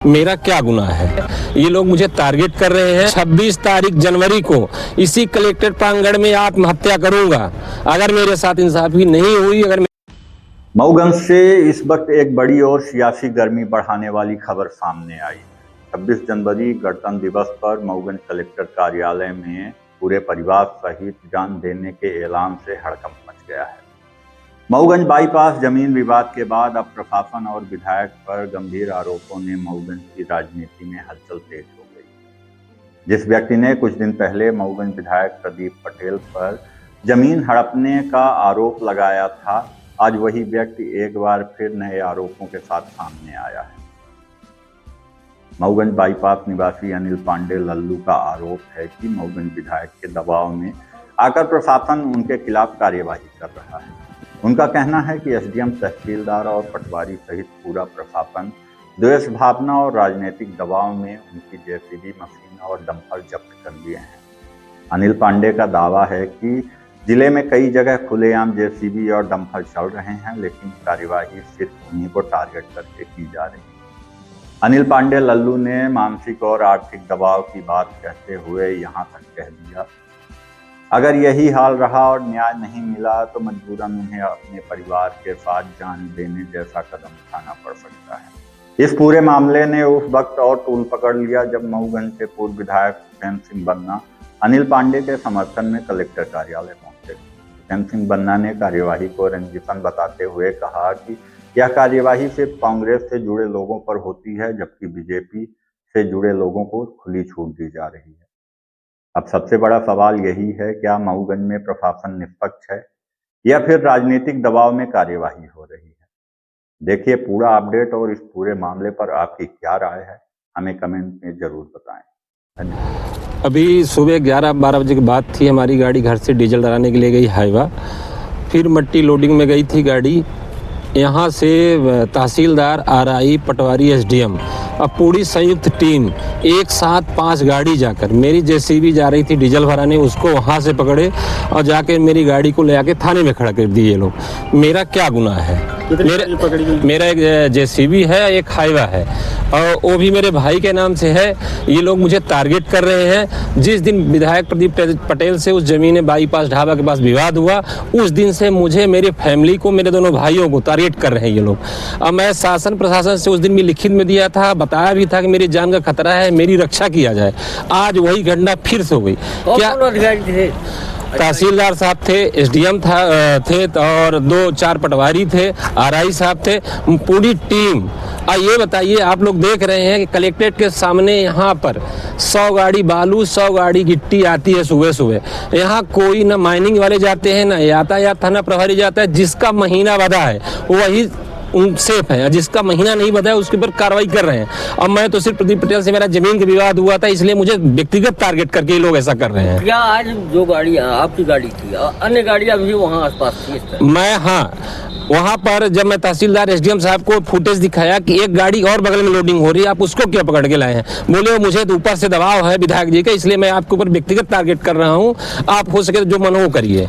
मेरा क्या गुनाह है? ये लोग मुझे टारगेट कर रहे हैं। 26 तारीख जनवरी को इसी कलेक्ट्रेट प्रांगण में आत्महत्या करूंगा अगर मेरे साथ इंसाफी नहीं हुई। मऊगंज से इस वक्त एक बड़ी और सियासी गर्मी बढ़ाने वाली खबर सामने आई। 26 जनवरी गणतंत्र दिवस पर मऊगंज कलेक्टर कार्यालय में पूरे परिवार सहित जान देने के ऐलान से हड़कंप मच गया है। मऊगंज बाईपास जमीन विवाद के बाद अब प्रशासन और विधायक पर गंभीर आरोपों ने मऊगंज की राजनीति में हलचल तेज हो गई। जिस व्यक्ति ने कुछ दिन पहले मऊगंज विधायक प्रदीप पटेल पर जमीन हड़पने का आरोप लगाया था, आज वही व्यक्ति एक बार फिर नए आरोपों के साथ सामने आया है। मऊगंज बाईपास निवासी अनिल पांडे लल्लू का आरोप है कि मऊगंज विधायक के दबाव में आकर प्रशासन उनके खिलाफ कार्यवाही कर रहा है। उनका कहना है कि एसडीएम, तहसीलदार और पटवारी सहित पूरा प्रशासन द्वेष भावना और राजनीतिक दबाव में उनकी जेसीबी मशीन और डंपर जब्त कर लिए हैं। अनिल पांडे का दावा है कि जिले में कई जगह खुलेआम जेसीबी और डंपर चल रहे हैं, लेकिन कार्यवाही सिर्फ उन्हीं को टारगेट करके की जा रही है। अनिल पांडे लल्लू ने मानसिक और आर्थिक दबाव की बात कहते हुए यहाँ तक कह दिया, अगर यही हाल रहा और न्याय नहीं मिला तो मजबूरन उन्हें अपने परिवार के साथ जान देने जैसा कदम उठाना पड़ सकता है। इस पूरे मामले ने उस वक्त और तूल पकड़ लिया जब मऊगंज के पूर्व विधायक हुसैन सिंह बन्ना अनिल पांडे के समर्थन में कलेक्टर कार्यालय पहुंचे। हुसैन सिंह बन्ना ने कार्यवाही को रंजिशन बताते हुए कहा कि यह कार्यवाही सिर्फ कांग्रेस से जुड़े लोगों पर होती है, जबकि बीजेपी से जुड़े लोगों को खुली छूट दी जा रही है। अब सबसे बड़ा सवाल यही है, क्या मऊगंज में प्रशासन निष्पक्ष है या फिर राजनीतिक दबाव में कार्यवाही हो रही है? देखिए पूरा अपडेट और इस पूरे मामले पर आपकी क्या राय है, हमें कमेंट में जरूर बताएं। धन्यवाद। अभी सुबह 11-12 बजे की बात थी। हमारी गाड़ी घर से डीजल डलाने के लिए गई हाईवा, फिर मट्टी लोडिंग में गई थी गाड़ी। यहाँ से तहसीलदार, आरआई, पटवारी, एसडीएम, अब पूरी संयुक्त टीम एक साथ 5 गाड़ी जाकर, मेरी जेसीबी जा रही थी डीजल भराने, उसको वहाँ से पकड़े और जाके मेरी गाड़ी को ले आके थाने में खड़ा कर दिए लोग। मेरा क्या गुनाह है? मेरा एक जेसीबी है, एक हाईवा है और वो भी मेरे भाई के नाम से है। ये लोग मुझे टारगेट कर रहे हैं। जिस दिन विधायक प्रदीप पटेल से उस जमीन बाईपास ढाबा के पास विवाद हुआ, उस दिन से मुझे, मेरी फैमिली को, मेरे दोनों भाइयों को टारगेट कर रहे हैं ये लोग। अब मैं शासन प्रशासन से उस दिन भी लिखित में दिया था, बताया भी था कि मेरी जान का खतरा है, मेरी रक्षा किया जाए। आज वही घटना फिर से हो गई। क्या तहसीलदार साहब थे, एसडीएम थे और 2-4 पटवारी थे, आरआई साहब थे, पूरी टीम। ये बताइए, आप लोग देख रहे हैं कि कलेक्ट्रेट के सामने यहाँ पर 100 गाड़ी बालू, 100 गाड़ी गिट्टी आती है सुबह सुबह। यहाँ कोई ना माइनिंग वाले जाते हैं, ना यातायात थाना प्रभारी जाता है। जिसका महीना बंधा है वही सेफ है, जिसका महीना नहीं बता है उसके ऊपर कार्रवाई कर रहे हैं। अब मैं तो सिर्फ प्रदीप पटेल से मेरा जमीन का विवाद हुआ था, इसलिए मुझे व्यक्तिगत टारगेट करके ये लोग ऐसा कर रहे हैं। क्या आज जो गाड़ी आपकी गाड़ी थी, अन्य गाड़ियां भी वहाँ आसपास थी? मैं वहाँ पर जब मैं तहसीलदार, एसडीएम साहब को फुटेज दिखाया कि एक गाड़ी और बगल में लोडिंग हो रही है, आप उसको क्या पकड़ के लाए हैं? बोले मुझे तो ऊपर से दबाव है विधायक जी का, इसलिए मैं आपके ऊपर व्यक्तिगत टारगेट कर रहा हूँ, आप हो सके जो मन हो करिए।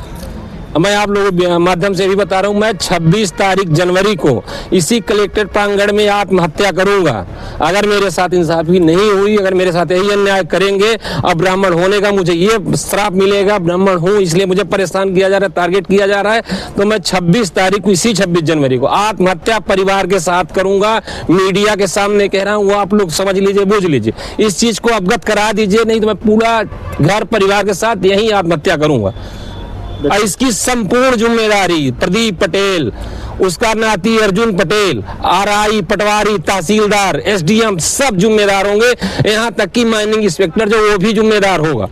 मैं आप लोगों के माध्यम से भी बता रहा हूँ, मैं 26 तारीख जनवरी को इसी कलेक्ट्रेट प्रांगण में आत्महत्या करूंगा अगर मेरे साथ इंसाफी नहीं हुई। अगर मेरे साथ यही अन्याय करेंगे, अब ब्राह्मण होने का मुझे ये श्राप मिलेगा, ब्राह्मण हूँ इसलिए मुझे परेशान किया जा रहा है, टारगेट किया जा रहा है, तो मैं 26 तारीख को, इसी 26 जनवरी को आत्महत्या परिवार के साथ करूंगा। मीडिया के सामने कह रहा हूँ, वो आप लोग समझ लीजिए, बूझ लीजिए, इस चीज को अवगत करा दीजिए, नहीं तो मैं पूरा घर परिवार के साथ यही आत्महत्या करूंगा। इसकी संपूर्ण जिम्मेदारी प्रदीप पटेल, उसका नाती अर्जुन पटेल, आरआई, पटवारी, तहसीलदार, एसडीएम सब जिम्मेदार होंगे। यहाँ तक कि माइनिंग इंस्पेक्टर जो, वो भी जिम्मेदार होगा।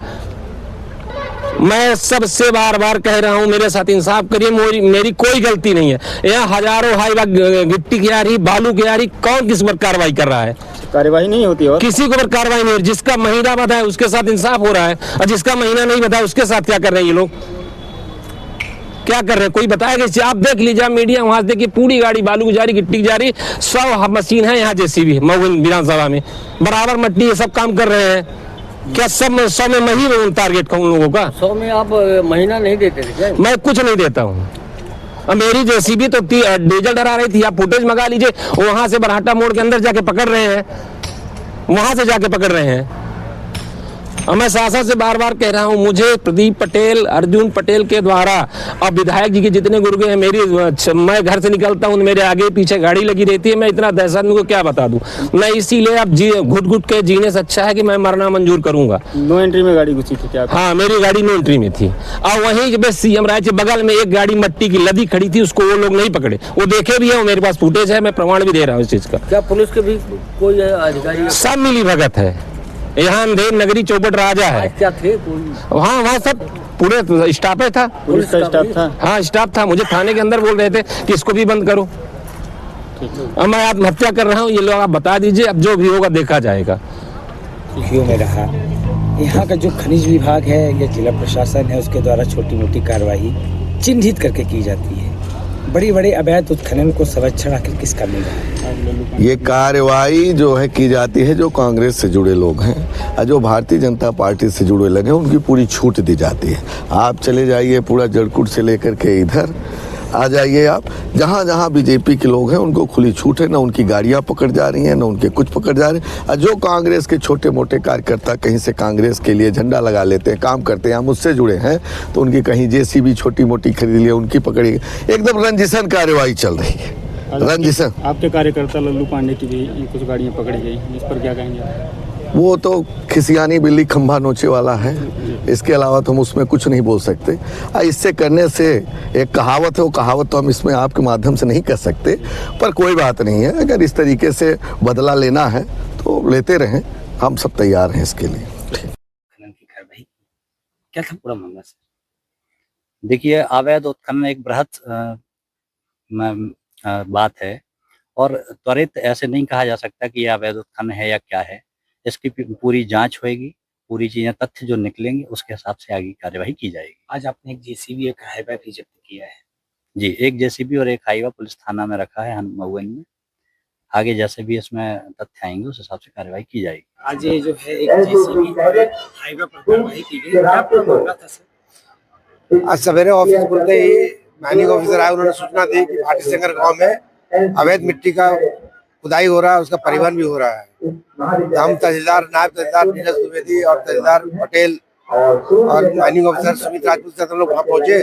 मैं सबसे बार बार कह रहा हूँ, मेरे साथ इंसाफ करिए, मेरी कोई गलती नहीं है। यहाँ हजारों हाईवा गिट्टी की आ रही, बालू की आ रही, कौन किस पर कार्रवाई कर रहा है? कार्यवाही नहीं होती है, किसी के ऊपर कार्रवाई नहीं हो रही। जिसका महीना बता है उसके साथ इंसाफ हो रहा है, और जिसका महीना नहीं बता उसके साथ क्या कर रहे हैं ये लोग? क्या कर रहे हैं कोई बताएगा? आप देख लीजिए, मीडिया वहां देखिए, पूरी गाड़ी बालू की जा रही, गिट्टी की जा रही, 100 मशीन है यहाँ जेसीबी मऊगंज विधानसभा में, बराबर मट्टी ये सब काम कर रहे हैं। क्या सब 100 में मैं ही टारगेट कहूँ उन लोगों का? 100 में आप महीना नहीं देते थे क्या? मैं कुछ नहीं देता हूँ। मेरी जेसीबी तो डीजल डरा रही थी, आप फुटेज मंगा लीजिए, वहां से बरहाटा मोड़ के अंदर जाके पकड़ रहे हैं। वहां से जाके पकड़ रहे हैं। और मैं शासन से बार बार कह रहा हूं, मुझे प्रदीप पटेल, अर्जुन पटेल के द्वारा और विधायक जी के जितने गुर्गे हैं, मैं घर से निकलता हूं मेरे आगे पीछे गाड़ी लगी रहती है। मैं इतना दहशत को क्या बता दूं। मैं इसीलिए अब घुट घुट के जीने से अच्छा है कि मैं मरना मंजूर करूंगा। नो एंट्री में गाड़ी घुसी थी क्या? हाँ, मेरी गाड़ी नो एंट्री में थी। और वहीं जब सीएम राय के बगल में एक गाड़ी मट्टी की लदी खड़ी थी, उसको वो लोग नहीं पकड़े। वो देखे भी है, मेरे पास फुटेज है, मैं प्रमाण भी दे रहा हूँ इस चीज का। क्या पुलिस के भी कोई अधिकारी? सब मिली भगत है। यहाँ अंधेर नगरी चौपट राजा है। क्या थे कोई? वहाँ सब पूरे स्टाफ था। पुलिस का स्टाफ था? हाँ, स्टाफ था। मुझे थाने के अंदर बोल रहे थे कि इसको भी बंद करो। अब मैं आत्महत्या कर रहा हूँ, ये लोग आप बता दीजिए, अब जो भी होगा देखा जाएगा। सुर्खियों में रहा यहाँ का जो खनिज विभाग है या जिला प्रशासन है, उसके द्वारा छोटी मोटी कार्रवाई चिन्हित करके की जाती है। बड़ी बड़ी अवैध उत्खनन को संरक्षण आखिर किसका मिल रहा है? ये कार्रवाई जो है की जाती है जो कांग्रेस से जुड़े लोग हैं और जो भारतीय जनता पार्टी से जुड़े लोग हैं, उनकी पूरी छूट दी जाती है। आप चले जाइए पूरा जड़कुट से लेकर के इधर आ जाइए, आप जहाँ जहाँ बीजेपी के लोग हैं उनको खुली छूट है। ना उनकी गाड़ियाँ पकड़ जा रही हैं, ना उनके कुछ पकड़ जा रहे हैं। और जो कांग्रेस के छोटे मोटे कार्यकर्ता कहीं से कांग्रेस के लिए झंडा लगा लेते हैं, काम करते हैं, हम उससे जुड़े हैं, तो उनकी कहीं जेसीबी छोटी मोटी खरीद ली, उनकी पकड़ी। एकदम रंजिशन कार्रवाई चल रही है, रंजिशन। आपके कार्यकर्ता लल्लू पांडे की भी कुछ गाड़ियाँ पकड़ी गई, इस पर क्या कहेंगे? वो तो खिसियानी बिल्ली खंभा नोचे वाला है, इसके अलावा तो हम उसमें कुछ नहीं बोल सकते। इससे करने से एक कहावत है, वो कहावत तो हम इसमें आपके माध्यम से नहीं कर सकते, पर कोई बात नहीं है। अगर इस तरीके से बदला लेना है तो लेते रहें, हम सब तैयार हैं इसके लिए। क्या था पूरा मामला सर? देखिए, अवैध उत्खनन एक बृहत बात है और त्वरित ऐसे नहीं कहा जा सकता कि यह अवैध उत्खनन है या क्या है। इसकी पूरी जांच होएगी, पूरी चीजें तथ्य जो निकलेंगे उसके हिसाब से आगे कार्यवाही की जाएगी। आज आपने एक जेसीबी, एक हाईवा भी जब्त किया है? जी, एक जेसीबी और एक हाईवा पुलिस थाना में रखा है महुआ में। आगे जैसे भी इसमें तथ्य आएंगे उस हिसाब से कार्यवाही की जाएगी। आज ये जो है एक जेसीबी और एक हाईवा पर कार्रवाई की गई, क्या मामला था सर? आज सवेरे ऑफिस खुलते ही माइनिंग ऑफिसर आए, उन्होंने सूचना दी कि भाटीसिंगर गांव में अवैध मिट्टी का खुदाई हो रहा है, उसका परिवहन भी हो रहा है। हम तहसीलदार, नायब तहसीलदार नीरज द्विवेदी और तहसीलदार पटेल और माइनिंग ऑफिसर सुमित राजपूत से हम लोग वहाँ पहुंचे।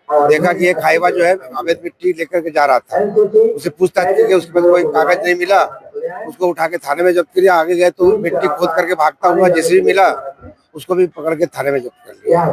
देखा कि एक हाईवा जो है अवैध मिट्टी लेकर के जा रहा था। उसे पूछताछ की, उसके पास कोई कागज नहीं मिला, उसको उठा के थाने में जब्त किया। आगे गए तो मिट्टी खोद करके भागता हुआ जेसीबी मिला, उसको भी पकड़ के थाने में जब्त कर लिया।